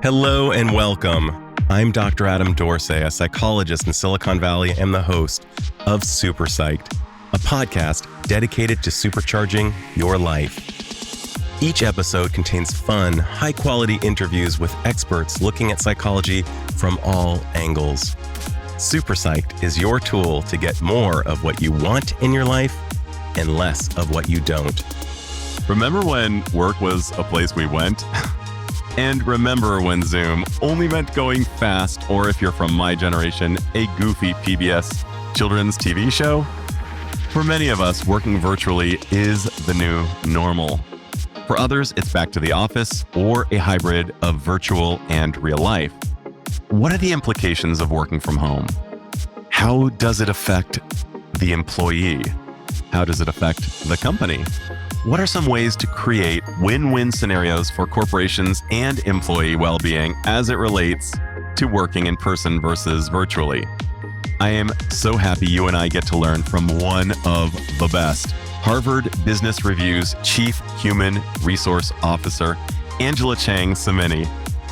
Hello and welcome. I'm Dr. Adam Dorsey, a psychologist in Silicon Valley and the host of Super Psyched, a podcast dedicated to supercharging your life. Each episode contains fun, high-quality interviews with experts looking at psychology from all angles. Super Psyched is your tool to get more of what you want in your life and less of what you don't. Remember when work was a place we went? And remember when Zoom only meant going fast, or if you're from my generation, a goofy PBS children's TV show? For many of us, working virtually is the new normal. For others, it's back to the office or a hybrid of virtual and real life. What are the implications of working from home? How does it affect the employee? How does it affect the company? What are some ways to create win-win scenarios for corporations and employee well-being as it relates to working in person versus virtually? I am so happy you and I get to learn from one of the best. Harvard Business Review's Chief Human Resource Officer, Angela Cheng-Cimini.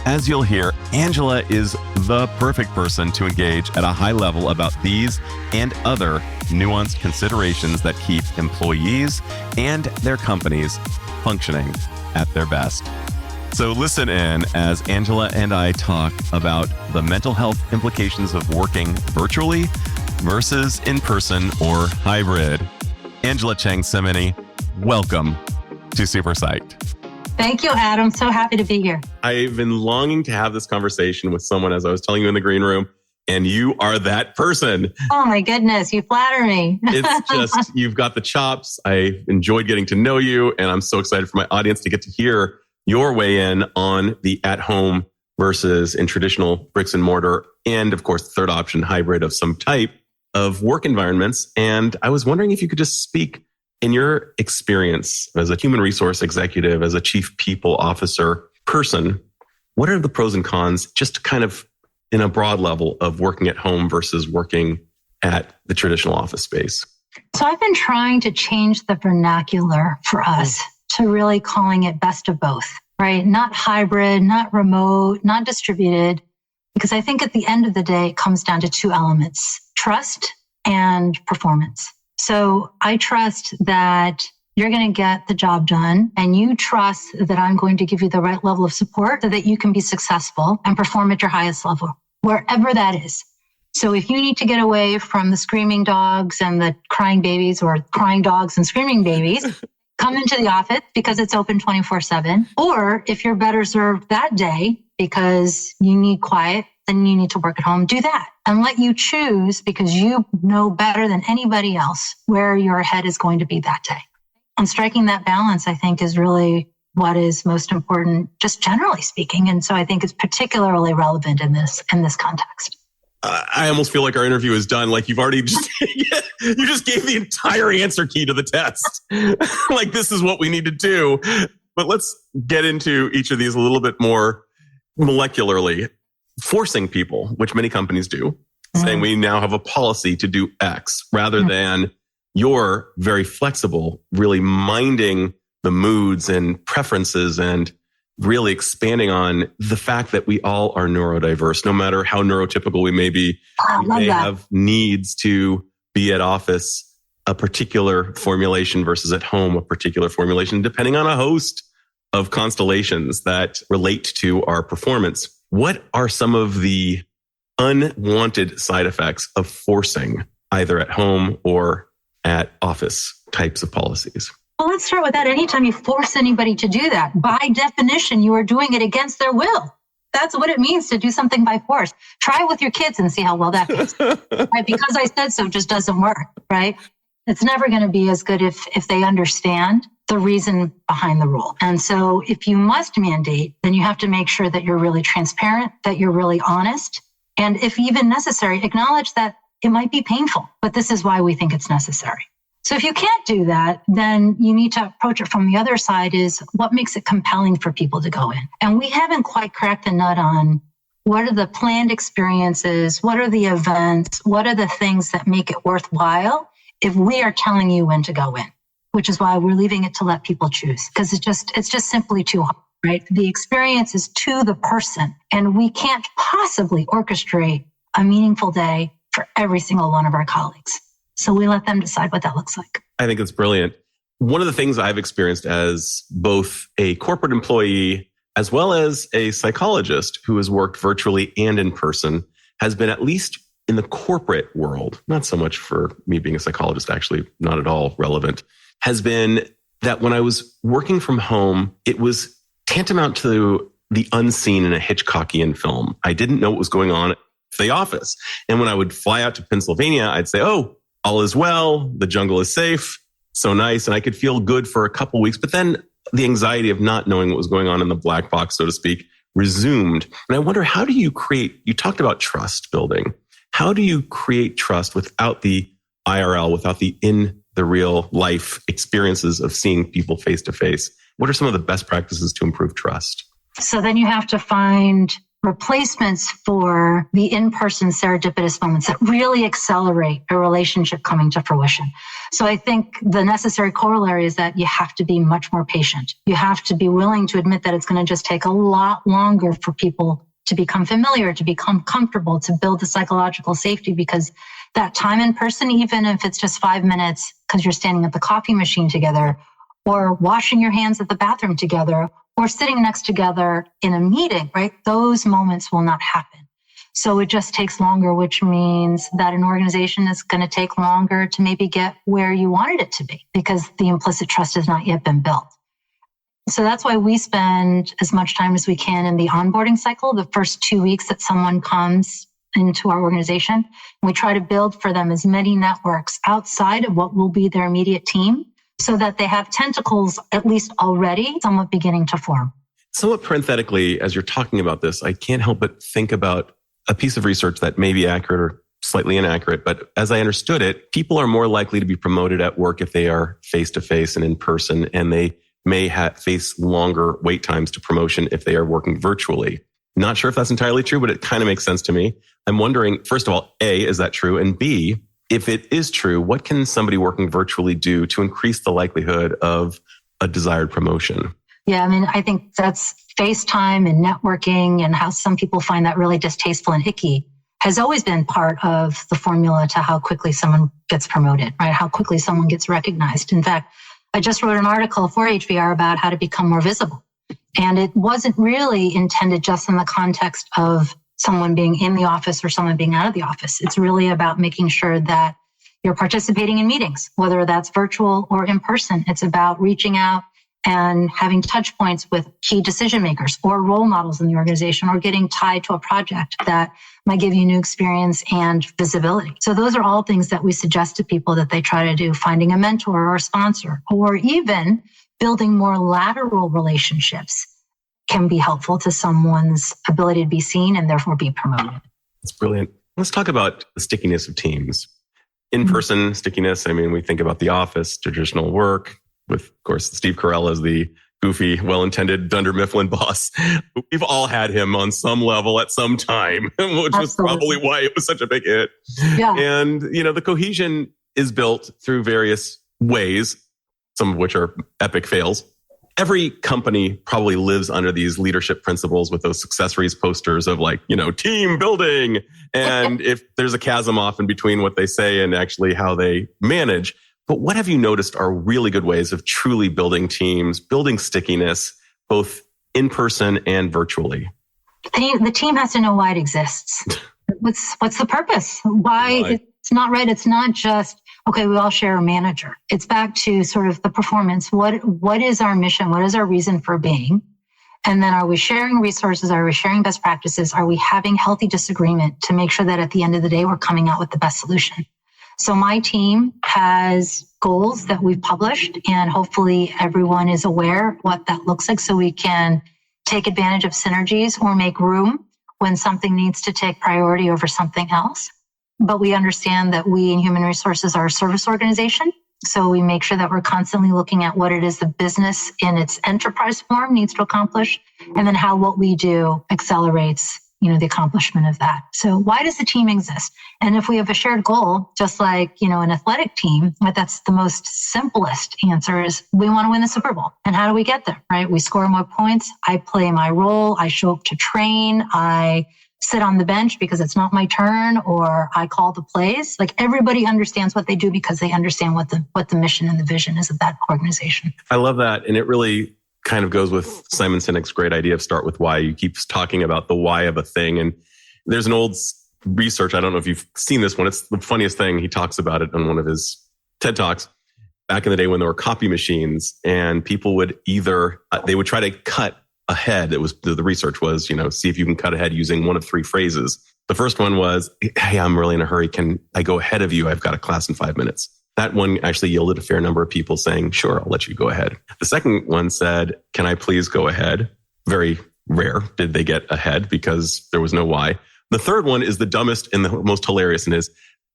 As you'll hear, Angela is the perfect person to engage at a high level about these and other nuanced considerations that keep employees and their companies functioning at their best. So listen in as Angela and I talk about the mental health implications of working virtually versus in person or hybrid. Angela Cheng-Cimini, welcome to Super Psyched. Thank you, Adam. So happy to be here. I've been longing to have this conversation with someone, as I was telling you in the green room, and you are that person. Oh my goodness, you flatter me. It's just, you've got the chops. I enjoyed getting to know you, and I'm so excited for my audience to get to hear your weigh in on the at-home versus in traditional bricks and mortar, and of course, the third option, hybrid of some type of work environments. And I was wondering if you could just speak in your experience as a human resource executive, as a chief people officer person, what are the pros and cons, just kind of in a broad level, of working at home versus working at the traditional office space? So I've been trying to change the vernacular for us to really calling it best of both, right? Not hybrid, not remote, not distributed, because I think at the end of the day, it comes down to two elements: trust and performance. So I trust that you're going to get the job done, and you trust that I'm going to give you the right level of support so that you can be successful and perform at your highest level, wherever that is. So if you need to get away from the screaming dogs and the crying babies, or crying dogs and screaming babies, come into the office because it's open 24/7. Or if you're better served that day because you need quiet, then you need to work at home, do that and let you choose, because you know better than anybody else where your head is going to be that day. And striking that balance, I think, is really what is most important, just generally speaking. And so I think it's particularly relevant in this context. I almost feel like our interview is done. Like you've already just, you just gave the entire answer key to the test. Like, this is what we need to do. But let's get into each of these a little bit more molecularly. Forcing people, which many companies do, saying we now have a policy to do X, rather than you're very flexible, really minding the moods and preferences and really expanding on the fact that we all are neurodiverse, no matter how neurotypical we may be. We may have needs to be at office a particular formulation versus at home a particular formulation, depending on a host of constellations that relate to our performance. What are some of the unwanted side effects of forcing either at home or at office types of policies? Well, let's start with that. Anytime you force anybody to do that, by definition, you are doing it against their will. That's what it means to do something by force. Try it with your kids and see how well that goes. Right? Because I said so just doesn't work, right? It's never going to be as good if they understand the reason behind the rule. And so if you must mandate, then you have to make sure that you're really transparent, that you're really honest, and if even necessary, acknowledge that it might be painful, but this is why we think it's necessary. So if you can't do that, then you need to approach it from the other side, is what makes it compelling for people to go in. And we haven't quite cracked the nut on what are the planned experiences, what are the events, what are the things that make it worthwhile if we are telling you when to go in, which is why we're leaving it to let people choose, because it's just simply too hard. right? The experience is to the person, and we can't possibly orchestrate a meaningful day for every single one of our colleagues. So we let them decide what that looks like. I think it's brilliant. One of the things I've experienced as both a corporate employee as well as a psychologist who has worked virtually and in person has been, at least in the corporate world, not so much for me being a psychologist, actually not at all relevant, has been that when I was working from home, it was tantamount to the unseen in a Hitchcockian film. I didn't know what was going on at the office. And when I would fly out to Pennsylvania, I'd say, oh, all is well. The jungle is safe. So nice. And I could feel good for a couple weeks. But then the anxiety of not knowing what was going on in the black box, so to speak, resumed. And I wonder, how do you create, you talked about trust building. How do you create trust without the IRL, without the in the real life experiences of seeing people face to face? What are some of the best practices to improve trust? So then you have to find replacements for the in-person serendipitous moments that really accelerate a relationship coming to fruition. So I think the necessary corollary is that you have to be much more patient. You have to be willing to admit that it's going to just take a lot longer for people to become familiar, to become comfortable, to build the psychological safety, because that time in person, even if it's just 5 minutes because you're standing at the coffee machine together, or washing your hands at the bathroom together, or sitting next together in a meeting, right? Those moments will not happen. So it just takes longer, which means that an organization is going to take longer to maybe get where you wanted it to be, because the implicit trust has not yet been built. So that's why we spend as much time as we can in the onboarding cycle, the first 2 weeks that someone comes into our organization. We try to build for them as many networks outside of what will be their immediate team, so that they have tentacles at least already somewhat beginning to form. Somewhat parenthetically, as you're talking about this, I can't help but think about a piece of research that may be accurate or slightly inaccurate, but as I understood it, people are more likely to be promoted at work if they are face-to-face and in person, and they may face longer wait times to promotion if they are working virtually. Not sure if that's entirely true, but it kind of makes sense to me. I'm wondering, first of all, A, is that true? And B, if it is true, what can somebody working virtually do to increase the likelihood of a desired promotion? Yeah, I mean, I think that's FaceTime and networking, and how some people find that really distasteful and icky, has always been part of the formula to how quickly someone gets promoted, right? How quickly someone gets recognized. In fact, I just wrote an article for HBR about how to become more visible. And it wasn't really intended just in the context of someone being in the office or someone being out of the office. It's really about making sure that you're participating in meetings, whether that's virtual or in person. It's about reaching out and having touch points with key decision makers or role models in the organization, or getting tied to a project that might give you new experience and visibility. So those are all things that we suggest to people that they try to do, finding a mentor or a sponsor, or even building more lateral relationships can be helpful to someone's ability to be seen and therefore be promoted. That's brilliant. Let's talk about the stickiness of teams. In-person stickiness, I mean, we think about the office, traditional work, with, of course, Steve Carell as the goofy, well-intended Dunder Mifflin boss. We've all had him on some level at some time, which was probably why it was such a big hit. Yeah. And, the cohesion is built through various ways, some of which are epic fails. Every company probably lives under these leadership principles with those successories posters of team building. And if there's a chasm off in between what they say and actually how they manage. But what have you noticed are really good ways of truly building teams, building stickiness, both in person and virtually? The team has to know why it exists. What's the purpose? Why it's not right. It's not just, okay, we all share a manager. It's back to sort of the performance. What is our mission? What is our reason for being? And then, are we sharing resources? Are we sharing best practices? Are we having healthy disagreement to make sure that at the end of the day, we're coming out with the best solution? So my team has goals that we've published, and hopefully everyone is aware of what that looks like, so we can take advantage of synergies or make room when something needs to take priority over something else. But we understand that we in human resources are a service organization. So we make sure that we're constantly looking at what it is the business in its enterprise form needs to accomplish, and then how what we do accelerates, the accomplishment of that. So why does the team exist? And if we have a shared goal, just like, an athletic team, right, that's the most simplest answer is we want to win the Super Bowl. And how do we get there, right? We score more points. I play my role. I show up to train. I sit on the bench because it's not my turn, or I call the plays. Like everybody understands what they do because they understand what the mission and the vision is of that organization. I love that. And it really kind of goes with Simon Sinek's great idea of start with why. You keep talking about the why of a thing. And there's an old research. I don't know if you've seen this one. It's the funniest thing. He talks about it on one of his TED Talks back in the day when there were copy machines, and people would either, they would try to cut ahead. It was, the research was, see if you can cut ahead using one of three phrases. The first one was, hey, I'm really in a hurry. Can I go ahead of you? I've got a class in 5 minutes. That one actually yielded a fair number of people saying, sure, I'll let you go ahead. The second one said, can I please go ahead? Very rare did they get ahead because there was no why. The third one is the dumbest and the most hilarious, and is,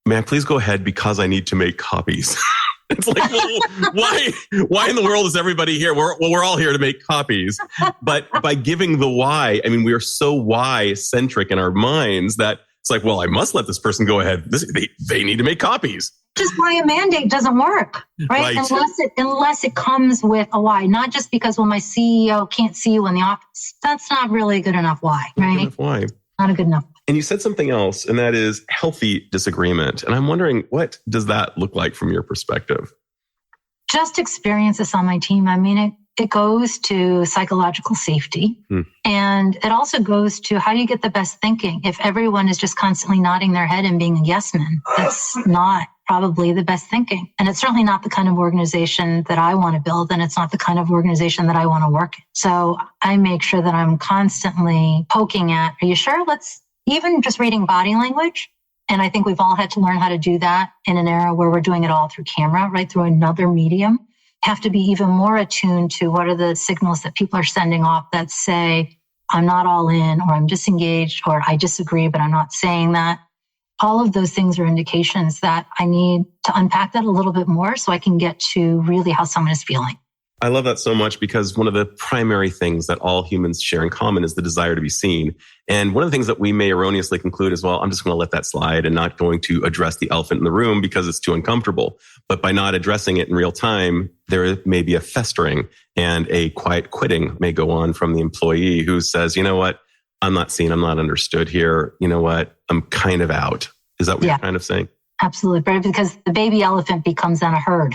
may I please go ahead because I need to make copies? It's like, well, why in the world is everybody here? We're all here to make copies. But by giving the why, I mean, we are so why centric in our minds that it's like, well, I must let this person go ahead. They need to make copies. Which is why a mandate doesn't work, right? Unless it comes with a why, not just because, well, my CEO can't see you in the office. That's not really a good enough why, right? Good enough why. Not a good enough. And you said something else, and that is healthy disagreement. And I'm wondering, what does that look like from your perspective? Just experience this on my team. I mean, it goes to psychological safety. And it also goes to how do you get the best thinking? If everyone is just constantly nodding their head and being a yes man, that's not probably the best thinking. And it's certainly not the kind of organization that I want to build. And it's not the kind of organization that I want to work in. So I make sure that I'm constantly poking at, are you sure? Even just reading body language. And I think we've all had to learn how to do that in an era where we're doing it all through camera, right? Through another medium. Have to be even more attuned to what are the signals that people are sending off that say, I'm not all in, or I'm disengaged, or I disagree, but I'm not saying that. All of those things are indications that I need to unpack that a little bit more so I can get to really how someone is feeling. I love that so much because one of the primary things that all humans share in common is the desire to be seen. And one of the things that we may erroneously conclude is, well, I'm just going to let that slide and not going to address the elephant in the room because it's too uncomfortable. But by not addressing it in real time, there may be a festering, and a quiet quitting may go on from the employee who says, you know what, I'm not seen, I'm not understood here. You know what, I'm kind of out. Is that what you're kind of saying? Absolutely. Right? Because the baby elephant becomes then a herd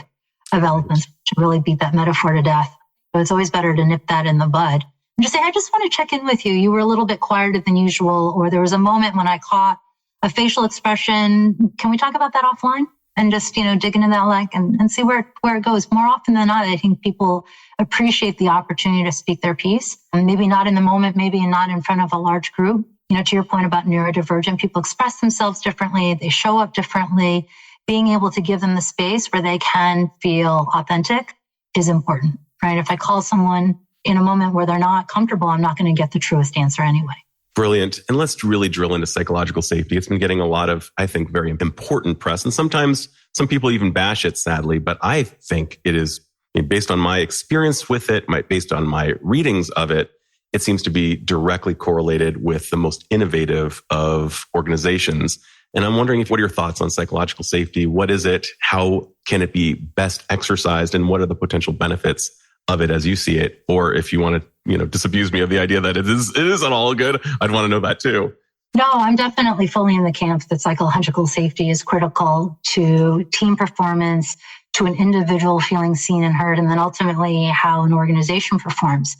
of elephants, to really beat that metaphor to death. So it's always better to nip that in the bud and just say, I just want to check in with you. You were a little bit quieter than usual, or there was a moment when I caught a facial expression. Can we talk about that offline? And just, dig into that and see where it goes. More often than not, I think people appreciate the opportunity to speak their piece. And maybe not in the moment, maybe not in front of a large group. To your point about neurodivergent, people express themselves differently. They show up differently. Being able to give them the space where they can feel authentic is important, right? If I call someone in a moment where they're not comfortable, I'm not going to get the truest answer anyway. Brilliant. And let's really drill into psychological safety. It's been getting a lot of, I think, very important press. And sometimes some people even bash it, sadly. But I think it is, based on my experience with it, based on my readings of it, it seems to be directly correlated with the most innovative of organizations. And I'm wondering, what are your thoughts on psychological safety? What is it? How can it be best exercised? And what are the potential benefits of it as you see it? Or if you want to, disabuse me of the idea that it isn't all good, I'd want to know that too. No, I'm definitely fully in the camp that psychological safety is critical to team performance, to an individual feeling seen and heard, and then ultimately how an organization performs.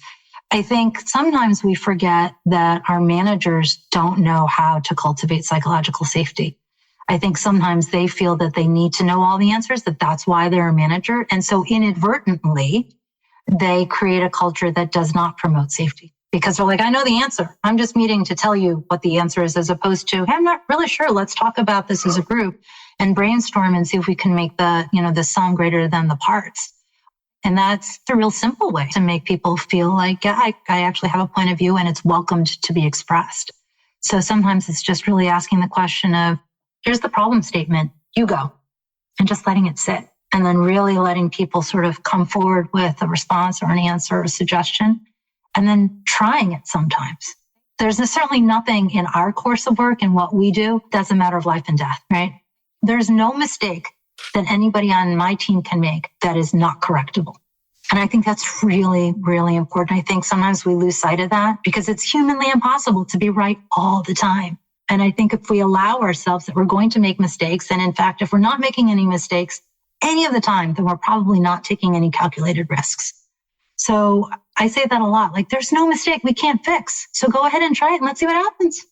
I think sometimes we forget that our managers don't know how to cultivate psychological safety. I think sometimes they feel that they need to know all the answers, that's why they're a manager. And so inadvertently, they create a culture that does not promote safety because they're like, I know the answer. I'm just meeting to tell you what the answer is, as opposed to, hey, I'm not really sure. Let's talk about this as a group and brainstorm and see if we can make the sum greater than the parts. And that's the real simple way to make people feel like, I actually have a point of view and it's welcomed to be expressed. So sometimes it's just really asking the question of, here's the problem statement, you go, and just letting it sit. And then really letting people sort of come forward with a response or an answer or a suggestion, and then trying it sometimes. There's certainly nothing in our course of work and what we do that's a matter of life and death, right? There's no mistake that anybody on my team can make that is not correctable. And I think that's really, really important. I think sometimes we lose sight of that because it's humanly impossible to be right all the time. And I think if we allow ourselves that we're going to make mistakes, and in fact, if we're not making any mistakes any of the time, then we're probably not taking any calculated risks. So I say that a lot, like there's no mistake we can't fix. So go ahead and try it and let's see what happens.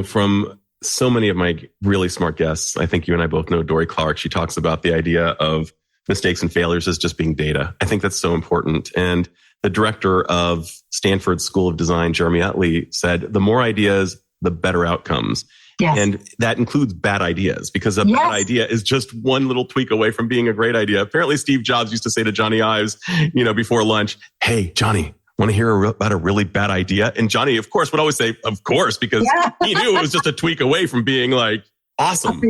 From so many of my really smart guests, I think you and I both know Dory Clark. She talks about the idea of mistakes and failures as just being data. I think that's so important. And the director of Stanford School of Design, Jeremy Utley, said, the more ideas, the better outcomes. Yes. And that includes bad ideas, because a bad idea is just one little tweak away from being a great idea. Apparently, Steve Jobs used to say to Johnny Ives, before lunch, "Hey, Johnny, want to hear about a really bad idea?" And Johnny, of course, would always say, "Of course," because he knew it was just a tweak away from being like awesome.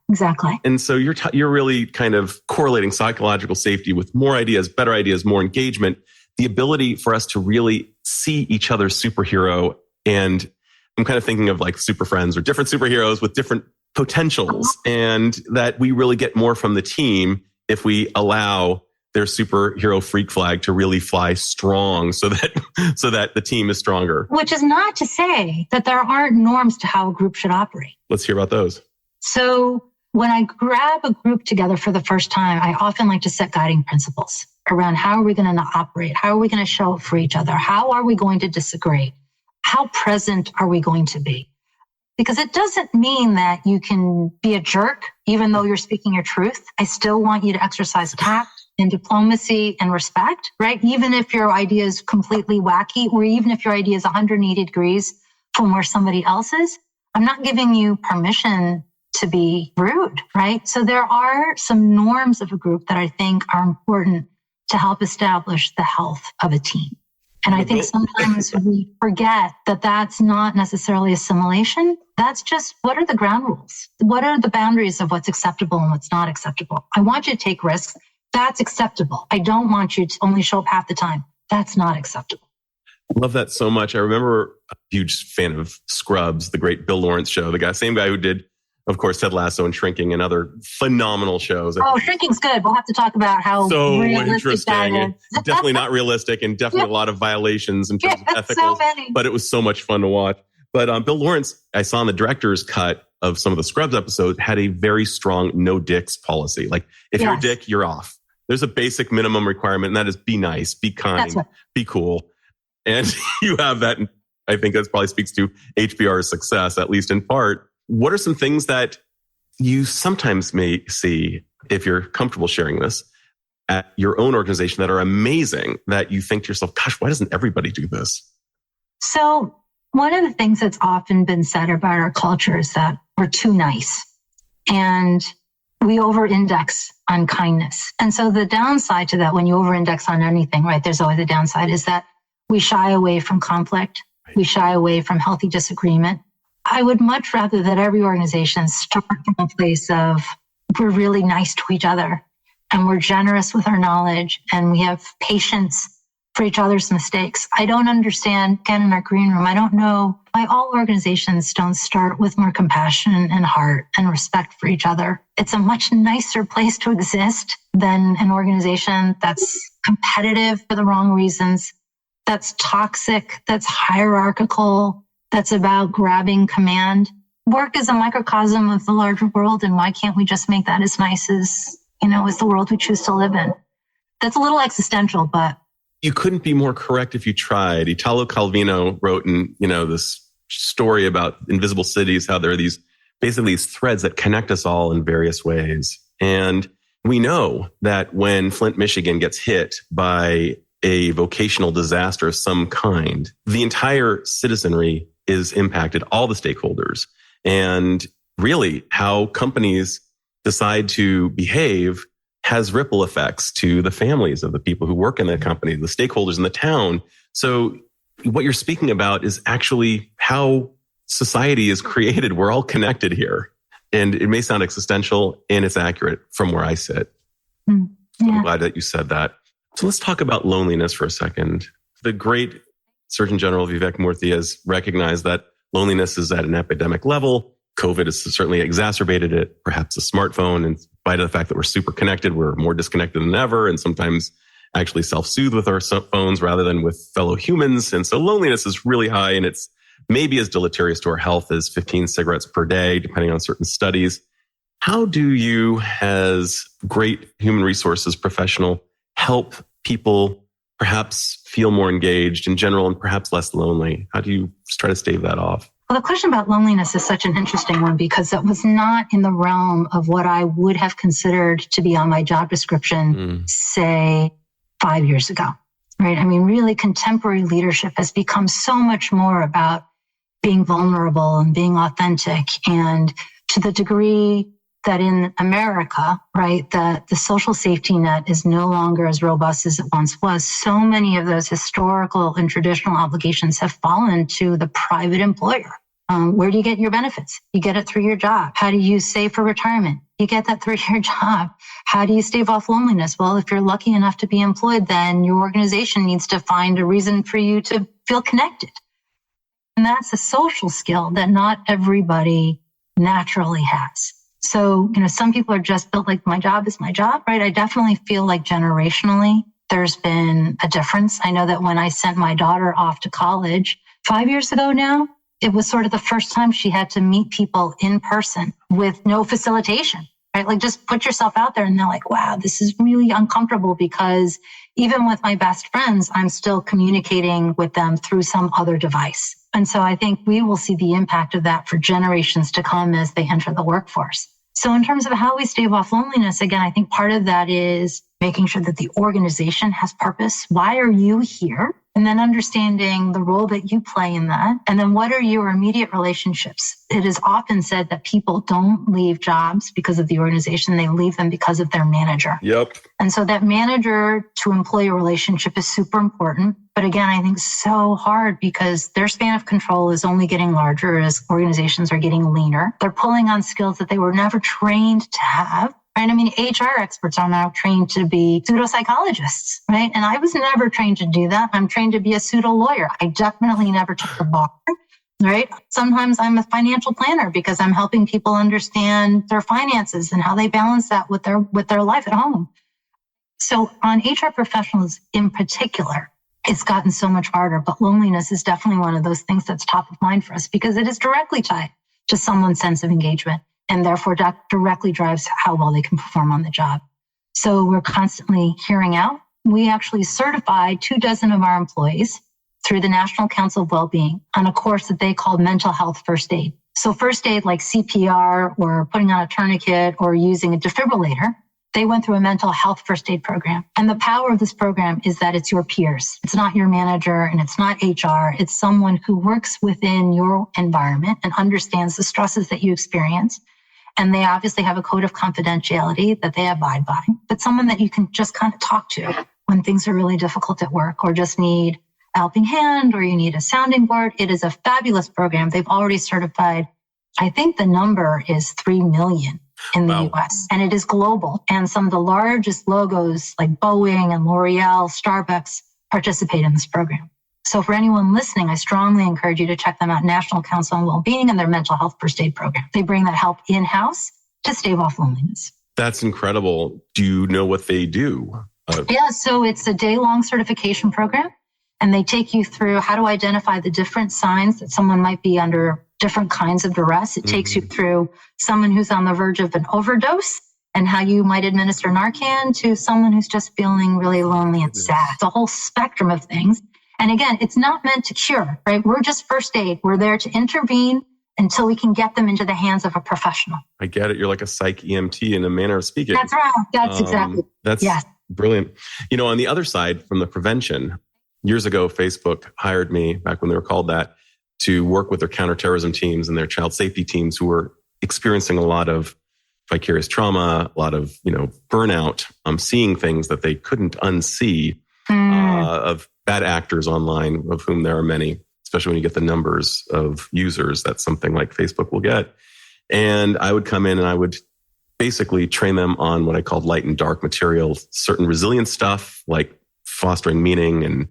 Exactly. And so you're really kind of correlating psychological safety with more ideas, better ideas, more engagement, the ability for us to really see each other's superhero. And I'm kind of thinking of like super friends or different superheroes with different potentials, and that we really get more from the team if we allow their superhero freak flag to really fly strong so that the team is stronger. Which is not to say that there aren't norms to how a group should operate. Let's hear about those. So when I grab a group together for the first time, I often like to set guiding principles around how are we going to operate? How are we going to show up for each other? How are we going to disagree? How present are we going to be? Because it doesn't mean that you can be a jerk, even though you're speaking your truth. I still want you to exercise tact and diplomacy and respect, right? Even if your idea is completely wacky, or even if your idea is 180 degrees from where somebody else is, I'm not giving you permission to be rude, right? So there are some norms of a group that I think are important to help establish the health of a team. And I think sometimes we forget that that's not necessarily assimilation. That's just, what are the ground rules? What are the boundaries of what's acceptable and what's not acceptable? I want you to take risks. That's acceptable. I don't want you to only show up half the time. That's not acceptable. Love that so much. I remember a huge fan of Scrubs, the great Bill Lawrence show, same guy who did, of course, Ted Lasso and Shrinking and other phenomenal shows. Oh, Shrinking's good. We'll have to talk about how so realistic that interesting. is. Definitely not realistic, and definitely a lot of violations in terms of ethical. So many. But it was so much fun to watch. But Bill Lawrence, I saw in the director's cut of some of the Scrubs episodes, had a very strong no dicks policy. Like, if you're a dick, you're off. There's a basic minimum requirement, and that is be nice, be kind, be cool. And you have that. And I think that probably speaks to HBR's success, at least in part. What are some things that you sometimes may see, if you're comfortable sharing this, at your own organization that are amazing, that you think to yourself, gosh, why doesn't everybody do this? So one of the things that's often been said about our culture is that we're too nice and we over-index on kindness. And so the downside to that, when you over-index on anything, right, there's always a downside, is that we shy away from conflict. We shy away from healthy disagreement. I would much rather that every organization start from a place of we're really nice to each other and we're generous with our knowledge and we have patience for each other's mistakes. I don't understand, again, in our green room, I don't know why all organizations don't start with more compassion and heart and respect for each other. It's a much nicer place to exist than an organization that's competitive for the wrong reasons, that's toxic, that's hierarchical, that's about grabbing command. Work is a microcosm of the larger world, and why can't we just make that as nice as, as the world we choose to live in? That's a little existential, but... You couldn't be more correct if you tried. Italo Calvino wrote in, this story about invisible cities, how there are these threads that connect us all in various ways. And we know that when Flint, Michigan gets hit by a vocational disaster of some kind, the entire citizenry is impacted, all the stakeholders. And really how companies decide to behave has ripple effects to the families of the people who work in the company, the stakeholders in the town. So what you're speaking about is actually how society is created. We're all connected here. And it may sound existential, and it's accurate from where I sit. Yeah. I'm glad that you said that. So let's talk about loneliness for a second. The great Surgeon General Vivek Murthy has recognized that loneliness is at an epidemic level. COVID has certainly exacerbated it. Perhaps a smartphone, in spite of the fact that we're super connected, we're more disconnected than ever, and sometimes actually self-soothe with our phones rather than with fellow humans. And so loneliness is really high, and it's maybe as deleterious to our health as 15 cigarettes per day, depending on certain studies. How do you, as great human resources professional, help people perhaps feel more engaged in general and perhaps less lonely? How do you try to stave that off? Well, the question about loneliness is such an interesting one because it was not in the realm of what I would have considered to be on my job description, say, 5 years ago, right? I mean, really contemporary leadership has become so much more about being vulnerable and being authentic. And to the degree that in America, right, that the social safety net is no longer as robust as it once was, so many of those historical and traditional obligations have fallen to the private employer. Where do you get your benefits? You get it through your job. How do you save for retirement? You get that through your job. How do you stave off loneliness? Well, if you're lucky enough to be employed, then your organization needs to find a reason for you to feel connected. And that's a social skill that not everybody naturally has. So, some people are just built like my job is my job, right? I definitely feel like generationally, there's been a difference. I know that when I sent my daughter off to college 5 years ago now, it was sort of the first time she had to meet people in person with no facilitation, right? Like just put yourself out there and they're like, wow, this is really uncomfortable because even with my best friends, I'm still communicating with them through some other device. And so I think we will see the impact of that for generations to come as they enter the workforce. So in terms of how we stave off loneliness, again, I think part of that is making sure that the organization has purpose. Why are you here? And then understanding the role that you play in that. And then what are your immediate relationships? It is often said that people don't leave jobs because of the organization. They leave them because of their manager. Yep. And so that manager to employee relationship is super important. But again, I think so hard because their span of control is only getting larger as organizations are getting leaner. They're pulling on skills that they were never trained to have. Right? I mean, HR experts are now trained to be pseudo-psychologists, right? And I was never trained to do that. I'm trained to be a pseudo-lawyer. I definitely never took the bar, right? Sometimes I'm a financial planner because I'm helping people understand their finances and how they balance that with their life at home. So on HR professionals in particular, it's gotten so much harder, but loneliness is definitely one of those things that's top of mind for us because it is directly tied to someone's sense of engagement. And therefore that directly drives how well they can perform on the job. So we're constantly hearing out. We actually certified 24 of our employees through the National Council of Wellbeing on a course that they called mental health first aid. So first aid like CPR or putting on a tourniquet or using a defibrillator, they went through a mental health first aid program. And the power of this program is that it's your peers. It's not your manager and it's not HR. It's someone who works within your environment and understands the stresses that you experience. And they obviously have a code of confidentiality that they abide by, but someone that you can just kind of talk to when things are really difficult at work or just need a helping hand or you need a sounding board. It is a fabulous program. They've already certified, I think the number is 3 million in the US, and it is global. And some of the largest logos like Boeing and L'Oreal, Starbucks participate in this program. So for anyone listening, I strongly encourage you to check them out, National Council on Wellbeing and their mental health first aid program. They bring that help in-house to stave off loneliness. That's incredible. Do you know what they do? Yeah, so it's a day-long certification program, and they take you through how to identify the different signs that someone might be under different kinds of duress. It takes you through someone who's on the verge of an overdose and how you might administer Narcan to someone who's just feeling really lonely and sad. It's a whole spectrum of things. And again, it's not meant to cure, right? We're just first aid. We're there to intervene until we can get them into the hands of a professional. I get it. You're like a psych EMT in a manner of speaking. That's right. That's exactly. That's brilliant. On the other side, from the prevention, years ago, Facebook hired me, back when they were called that, to work with their counterterrorism teams and their child safety teams who were experiencing a lot of vicarious trauma, a lot of, burnout, seeing things that they couldn't unsee of bad actors online, of whom there are many, especially when you get the numbers of users that something like Facebook will get. And I would come in and I would basically train them on what I called light and dark material, certain resilience stuff like fostering meaning and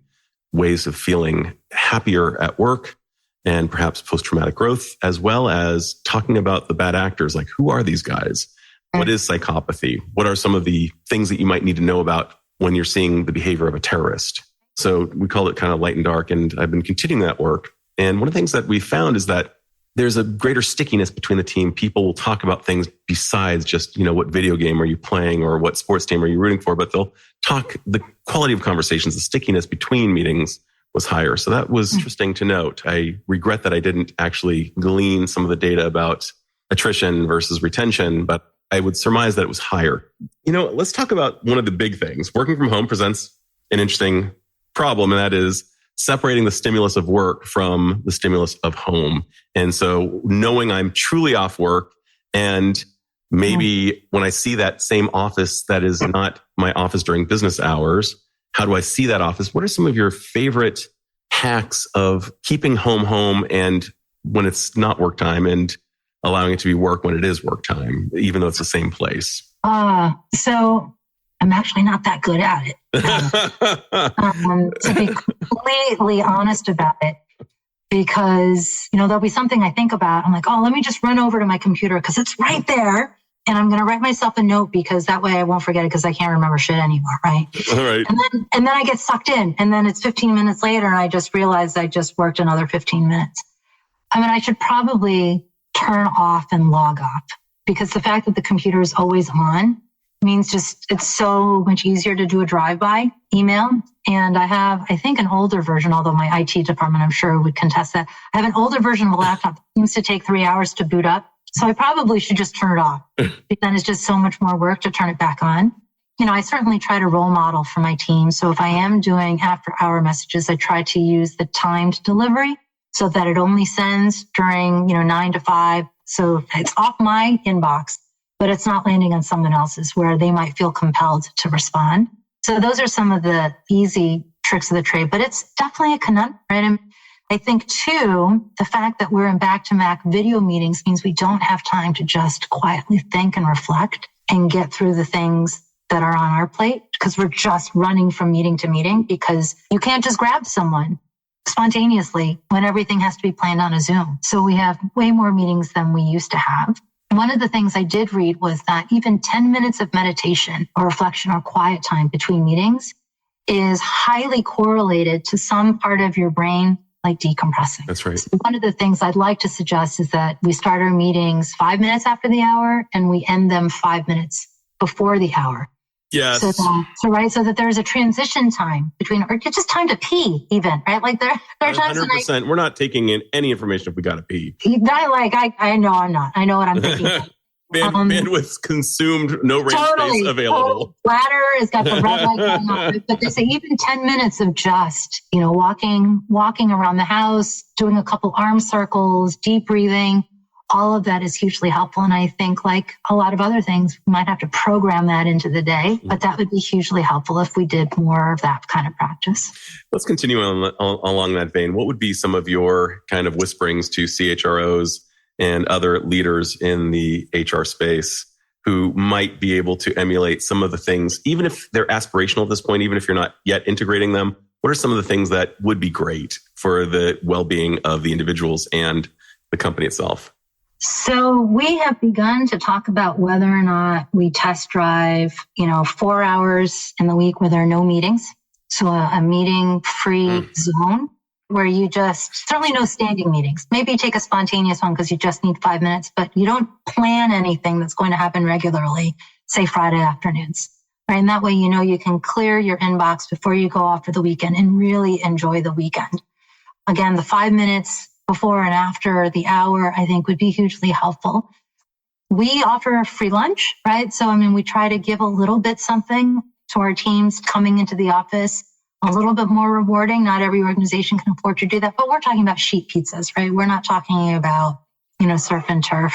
ways of feeling happier at work and perhaps post-traumatic growth, as well as talking about the bad actors. Like, who are these guys? What is psychopathy? What are some of the things that you might need to know about when you're seeing the behavior of a terrorist? So we call it kind of light and dark. And I've been continuing that work. And one of the things that we found is that there's a greater stickiness between the team. People will talk about things besides just, what video game are you playing or what sports team are you rooting for, but they'll talk, the quality of conversations, the stickiness between meetings was higher. So that was interesting to note. I regret that I didn't actually glean some of the data about attrition versus retention, but I would surmise that it was higher. Let's talk about one of the big things. Working from home presents an interesting problem, and that is separating the stimulus of work from the stimulus of home. And so knowing I'm truly off work, and maybe when I see that same office that is not my office during business hours, how do I see that office? What are some of your favorite hacks of keeping home and when it's not work time, and allowing it to be work when it is work time, even though it's the same place? So I'm actually not that good at it. To be completely honest about it, because, there'll be something I think about. I'm like, let me just run over to my computer because it's right there. And I'm going to write myself a note because that way I won't forget it because I can't remember shit anymore. Right. All right. And then I get sucked in, and then it's 15 minutes later and I just realized I just worked another 15 minutes. I should probably turn off and log off, because the fact that the computer is always on means it's so much easier to do a drive-by email. And I have, I think, an older version, although my IT department, I'm sure, would contest that. I have an older version of a laptop that seems to take 3 hours to boot up. So I probably should just turn it off. But then it's just so much more work to turn it back on. I certainly try to role model for my team. So if I am doing after-hour messages, I try to use the timed delivery so that it only sends during, 9 to 5. So it's off my inbox, but it's not landing on someone else's where they might feel compelled to respond. So those are some of the easy tricks of the trade, but it's definitely a conundrum, right? And I think too, the fact that we're in back-to-back video meetings means we don't have time to just quietly think and reflect and get through the things that are on our plate, because we're just running from meeting to meeting, because you can't just grab someone spontaneously when everything has to be planned on a Zoom. So we have way more meetings than we used to have. One of the things I did read was that even 10 minutes of meditation or reflection or quiet time between meetings is highly correlated to some part of your brain like decompressing. That's right. So one of the things I'd like to suggest is that we start our meetings 5 minutes after the hour and we end them 5 minutes before the hour. Yes. So that there's a transition time between, or just time to pee even, right? Like there are times 100%. We're not taking in any information if we got to pee. I know I'm not. I know what I'm thinking. Bandwidth's consumed, no range space available. Bladder has got the red light going on. But they say even 10 minutes of just, walking around the house, doing a couple arm circles, deep breathing, all of that is hugely helpful. And I think, like a lot of other things, we might have to program that into the day, but that would be hugely helpful if we did more of that kind of practice. Let's continue along that vein. What would be some of your kind of whisperings to CHROs and other leaders in the HR space who might be able to emulate some of the things, even if they're aspirational at this point, even if you're not yet integrating them? What are some of the things that would be great for the well-being of the individuals and the company itself? So we have begun to talk about whether or not we test drive, 4 hours in the week where there are no meetings. So a meeting-free zone where you certainly no standing meetings. Maybe you take a spontaneous one because you just need 5 minutes, but you don't plan anything that's going to happen regularly, say Friday afternoons. Right? And that way, you can clear your inbox before you go off for the weekend and really enjoy the weekend. Again, the 5 minutes before and after the hour, I think would be hugely helpful. We offer a free lunch, right? So, we try to give a little bit something to our teams coming into the office, a little bit more rewarding. Not every organization can afford to do that, but we're talking about sheet pizzas, right? We're not talking about, surf and turf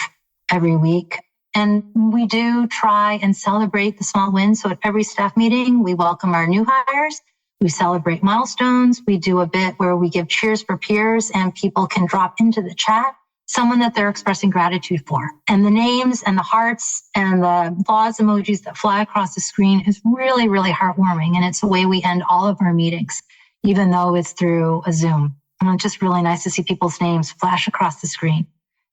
every week. And we do try and celebrate the small wins. So at every staff meeting, we welcome our new hires. We celebrate milestones. We do a bit where we give cheers for peers and people can drop into the chat someone that they're expressing gratitude for. And the names and the hearts and the applause emojis that fly across the screen is really, really heartwarming. And it's the way we end all of our meetings. even though it's through a Zoom. And it's just really nice to see people's names flash across the screen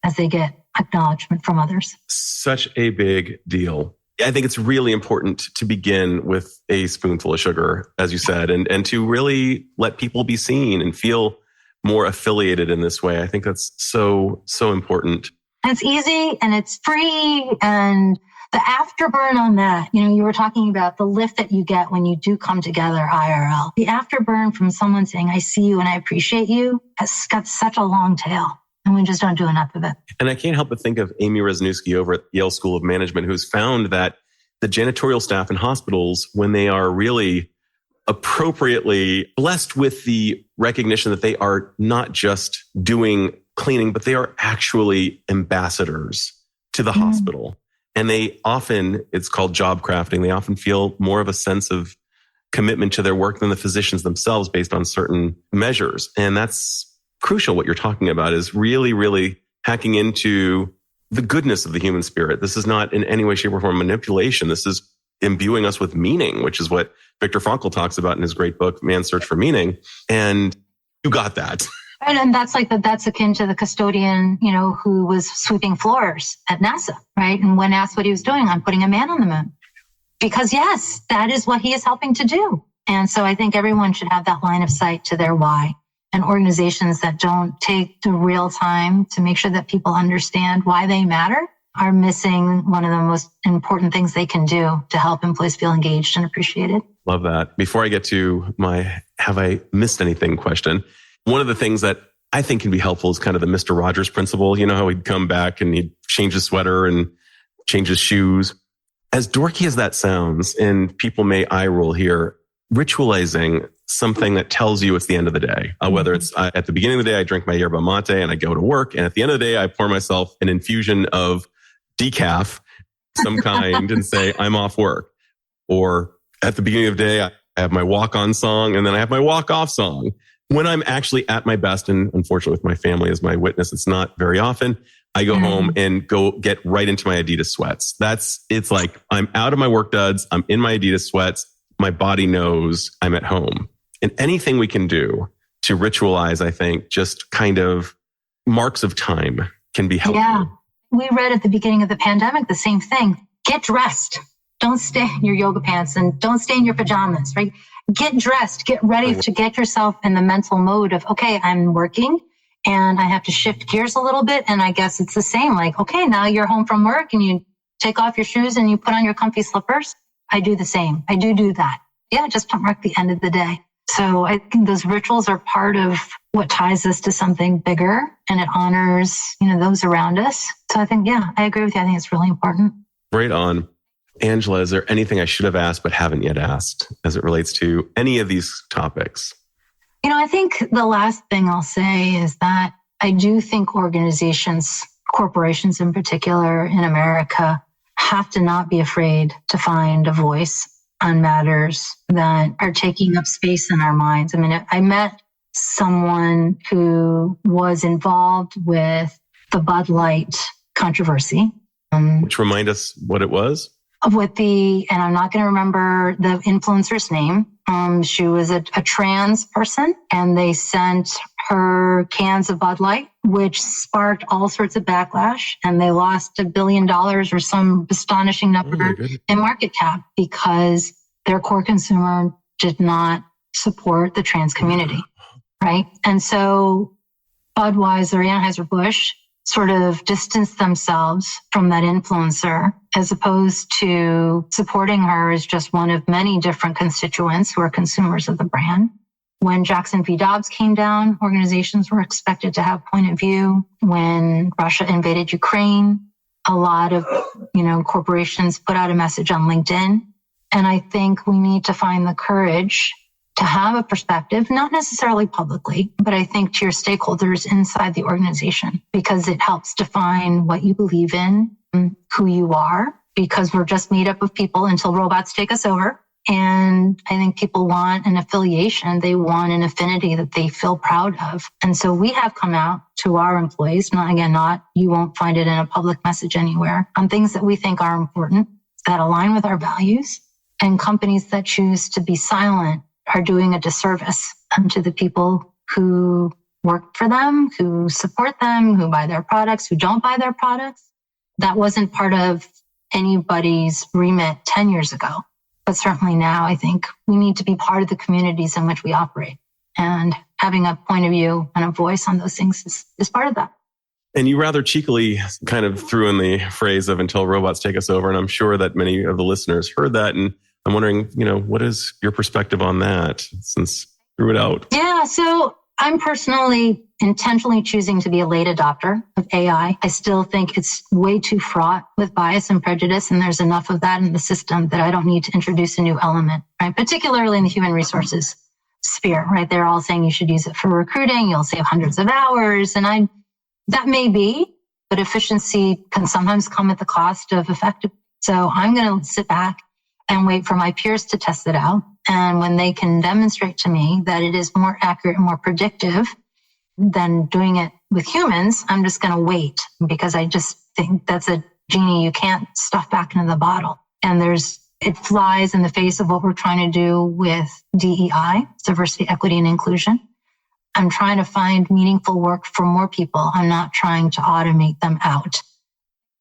as they get acknowledgement from others. Such a big deal. I think it's really important to begin with a spoonful of sugar, as you said, and to really let people be seen and feel more affiliated in this way. I think that's so important. And it's easy and it's free. And the afterburn on that, you were talking about the lift that you get when you do come together IRL. The afterburn from someone saying, I see you and I appreciate you, has got such a long tail. And we just don't do enough of it. And I can't help but think of Amy Resniewski over at Yale School of Management, who's found that the janitorial staff in hospitals, when they are really appropriately blessed with the recognition that they are not just doing cleaning, but they are actually ambassadors to the hospital. And they often, it's called job crafting, they often feel more of a sense of commitment to their work than the physicians themselves based on certain measures. And that's crucial. What you're talking about is really, really hacking into the goodness of the human spirit. This is not in any way, shape, or form manipulation. This is imbuing us with meaning, which is what Viktor Frankl talks about in his great book, Man's Search for Meaning. And you got that. And that's that's akin to the custodian, who was sweeping floors at NASA, right? And when asked what he was doing, I'm putting a man on the moon. Because yes, that is what he is helping to do. And so I think everyone should have that line of sight to their why. And organizations that don't take the real time to make sure that people understand why they matter are missing one of the most important things they can do to help employees feel engaged and appreciated. Love that. Before I get to my have I missed anything question, one of the things that I think can be helpful is kind of the Mr. Rogers principle. You know how he'd come back and he'd change his sweater and change his shoes. As dorky as that sounds, and people may eye roll here, ritualizing something that tells you it's the end of the day. Whether it's at the beginning of the day, I drink my yerba mate and I go to work. And at the end of the day, I pour myself an infusion of decaf, some kind, and say, I'm off work. Or at the beginning of the day, I have my walk-on song and then I have my walk-off song. When I'm actually at my best, and unfortunately with my family as my witness, it's not very often, I go home and go get right into my Adidas sweats. It's like I'm out of my work duds. I'm in my Adidas sweats. My body knows I'm at home. And anything we can do to ritualize, I think, just kind of marks of time can be helpful. Yeah. We read at the beginning of the pandemic the same thing. Get dressed. Don't stay in your yoga pants and don't stay in your pajamas, right? Get dressed. Get ready to get yourself in the mental mode of, okay, I'm working and I have to shift gears a little bit. And I guess it's the same. Like, okay, now you're home from work and you take off your shoes and you put on your comfy slippers. I do the same. I do that. Yeah, just to mark the end of the day. So I think those rituals are part of what ties us to something bigger, and it honors, those around us. So I think, yeah, I agree with you. I think it's really important. Right on. Angela, is there anything I should have asked but haven't yet asked as it relates to any of these topics? I think the last thing I'll say is that I do think organizations, corporations in particular in America, have to not be afraid to find a voice on matters that are taking up space in our minds. I mean, I met someone who was involved with the Bud Light controversy. Which remind us what it was? And I'm not going to remember the influencer's name. She was a trans person, and they sent her cans of Bud Light, which sparked all sorts of backlash. And they lost $1 billion or some astonishing number in market cap because their core consumer did not support the trans community, right? And so Budweiser, Anheuser-Busch sort of distanced themselves from that influencer as opposed to supporting her as just one of many different constituents who are consumers of the brand. When Jackson v. Dobbs came down, organizations were expected to have point of view. When Russia invaded Ukraine, a lot of, corporations put out a message on LinkedIn. And I think we need to find the courage to have a perspective, not necessarily publicly, but I think to your stakeholders inside the organization, because it helps define what you believe in, who you are, because we're just made up of people until robots take us over. And I think people want an affiliation. They want an affinity that they feel proud of. And so we have come out to our employees, you won't find it in a public message anywhere, on things that we think are important, that align with our values. And companies that choose to be silent are doing a disservice to the people who work for them, who support them, who buy their products, who don't buy their products. That wasn't part of anybody's remit 10 years ago. But certainly now, I think we need to be part of the communities in which we operate. And having a point of view and a voice on those things is part of that. And you rather cheekily kind of threw in the phrase of until robots take us over. And I'm sure that many of the listeners heard that. And I'm wondering, what is your perspective on that since you threw it out? Yeah, so I'm personally intentionally choosing to be a late adopter of AI. I still think it's way too fraught with bias and prejudice, and there's enough of that in the system that I don't need to introduce a new element, right? Particularly in the human resources sphere, right? They're all saying you should use it for recruiting. You'll save hundreds of hours. And that may be, but efficiency can sometimes come at the cost of effectiveness. So I'm going to sit back and wait for my peers to test it out. And when they can demonstrate to me that it is more accurate and more predictive than doing it with humans, I'm just going to wait, because I just think that's a genie you can't stuff back into the bottle. And it flies in the face of what we're trying to do with DEI, diversity, equity, and inclusion. I'm trying to find meaningful work for more people. I'm not trying to automate them out.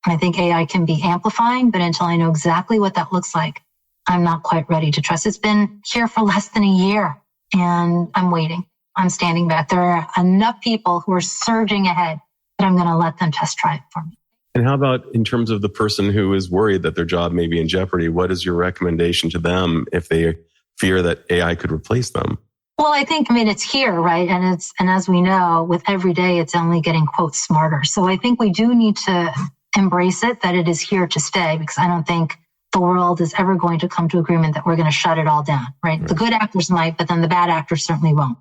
I think AI can be amplifying, but until I know exactly what that looks like, I'm not quite ready to trust. It's been here for less than a year, and I'm waiting. I'm standing back. There are enough people who are surging ahead that I'm going to let them test drive for me. And how about in terms of the person who is worried that their job may be in jeopardy? What is your recommendation to them if they fear that AI could replace them? Well, it's here, right? And as we know, with every day, it's only getting, quote, smarter. So I think we do need to embrace it, that it is here to stay, because I don't think the world is ever going to come to agreement that we're going to shut it all down, right? The good actors might, but then the bad actors certainly won't.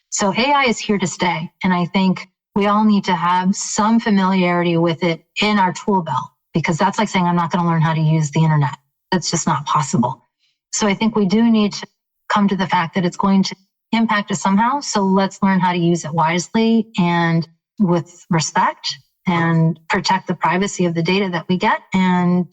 So AI is here to stay. And I think we all need to have some familiarity with it in our tool belt, because that's like saying, I'm not going to learn how to use the internet. That's just not possible. So I think we do need to come to the fact that it's going to impact us somehow. So let's learn how to use it wisely and with respect, and protect the privacy of the data that we get. And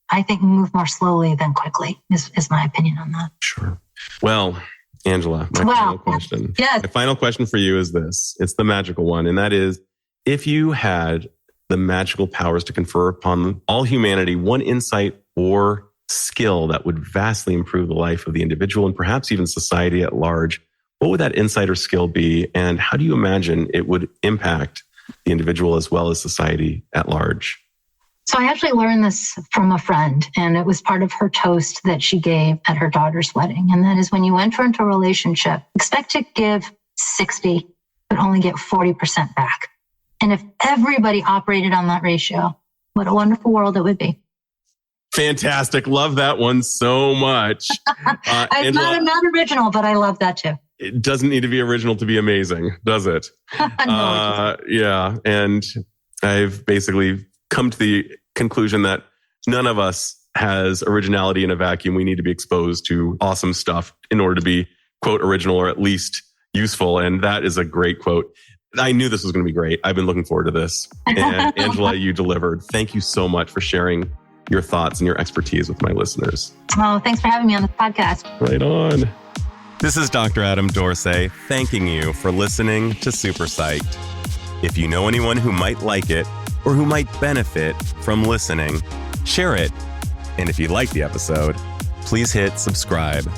I think move more slowly than quickly is my opinion on that. Sure. Well, Angela, final question. Yes. My final question for you is this. It's the magical one. And that is, if you had the magical powers to confer upon all humanity one insight or skill that would vastly improve the life of the individual and perhaps even society at large, what would that insight or skill be? And how do you imagine it would impact the individual as well as society at large? So I actually learned this from a friend, and it was part of her toast that she gave at her daughter's wedding. And that is, when you enter into a relationship, expect to give 60, but only get 40% back. And if everybody operated on that ratio, what a wonderful world it would be. Fantastic. Love that one so much. I'm not original, but I love that too. It doesn't need to be original to be amazing, does it? No, yeah. And I've basically come to the conclusion that none of us has originality in a vacuum. We need to be exposed to awesome stuff in order to be, quote, original or at least useful. And that is a great quote. I knew this was going to be great. I've been looking forward to this. And Angela, you delivered. Thank you so much for sharing your thoughts and your expertise with my listeners. Oh, thanks for having me on the podcast. Right on. This is Dr. Adam Dorsey thanking you for listening to Super Psyched. If you know anyone who might like it or who might benefit from listening, share it. And if you like the episode, please hit subscribe.